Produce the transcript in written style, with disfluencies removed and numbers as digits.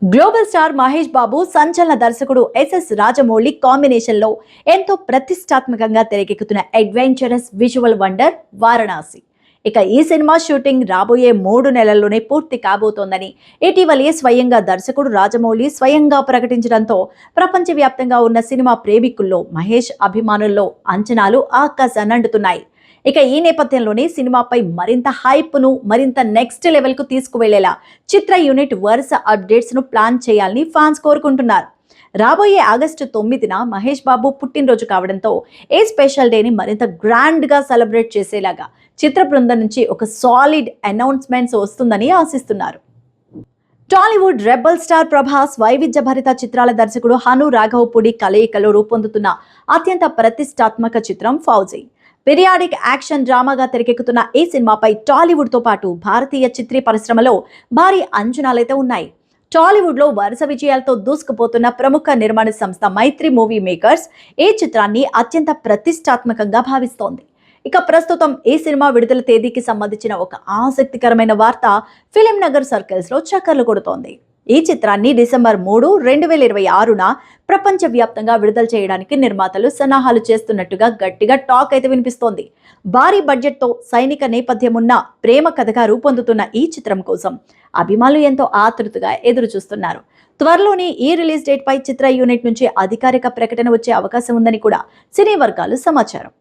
Global star Mahesh Babu సంచలన దర్శకుడు SS Rajamouli combination లో ఎంతో ప్రతిష్టాత్మకంగా తెరకెక్కుతున్న అడ్వెంచరస్ విజువల్ వండర్ వారణాసి. ఇక ఈ సినిమా షూటింగ్ రాబోయే 3 నెలల్లోనే పూర్తి కాబోతోందని ఇటీవలే స్వయంగా దర్శకుడు రాజమౌళి స్వయంగా ప్రకటించడంతో ప్రపంచవ్యాప్తంగా ఉన్న సినిమా ప్రేమికుల్లో, మహేష్ అభిమానుల్లో అంచనాలు ఆకాశాన్నంటుతున్నాయి. ఇక ఈ నేపథ్యంలోనే సినిమాపై మరింత హైప్ను మరింత నెక్స్ట్ లెవెల్కు తీసుకువెళ్లేలా చిత్ర యూనిట్ వరుస అప్డేట్స్ను ప్లాన్ చేయాలని ఫ్యాన్స్ కోరుకుంటున్నారు. రాబోయే ఆగస్టు 9న మహేష్ బాబు పుట్టినరోజు కావడంతో ఏ స్పెషల్ డేని మరింత గ్రాండ్గా సెలబ్రేట్ చేసేలాగా చిత్ర బృందం నుంచి ఒక సాలిడ్ అనౌన్స్మెంట్స్ వస్తుందని ఆశిస్తున్నారు. టాలీవుడ్ రెబల్ స్టార్ ప్రభాస్ వైవిధ్యభరిత చిత్రాల దర్శకుడు హను రాఘవపూడి కలయికలో రూపొందుతున్న అత్యంత ప్రతిష్టాత్మక చిత్రం ఫౌజీ. పీరియాడిక్ యాక్షన్ డ్రామాగా తెరకెక్కుతున్న ఈ సినిమాపై టాలీవుడ్ తో పాటు భారతీయ చిత్ర పరిశ్రమలో భారీ అంచనాలైతే ఉన్నాయి. టాలీవుడ్ లో వరుస విజయాలతో దూసుకుపోతున్న ప్రముఖ నిర్మాణ సంస్థ మైత్రి మూవీ మేకర్స్ ఈ చిత్రాన్ని అత్యంత ప్రతిష్టాత్మకంగా భావిస్తోంది. ఇక ప్రస్తుతం ఈ సినిమా విడుదల తేదీకి సంబంధించిన ఒక ఆసక్తికరమైన వార్త ఫిలిం నగర్ సర్కిల్స్ లో చక్కర్లు కొడుతోంది. ఈ చిత్రాన్ని డిసెంబర్ 3, 2026న ప్రపంచవ్యాప్తంగా విడుదల చేయడానికి నిర్మాతలు సన్నాహాలు చేస్తున్నట్టుగా గట్టిగా టాక్ అయితే వినిపిస్తోంది. భారీ బడ్జెట్తో సైనిక నేపథ్యం ఉన్న ప్రేమ కథగా రూపొందుతున్న ఈ చిత్రం కోసం అభిమానులు ఎంతో ఆతృతగా ఎదురు చూస్తున్నారు. త్వరలోనే ఈ రిలీజ్ డేట్ పై చిత్ర యూనిట్ నుంచి అధికారిక ప్రకటన వచ్చే అవకాశం ఉందని కూడా సినీ వర్గాలు సమాచారం.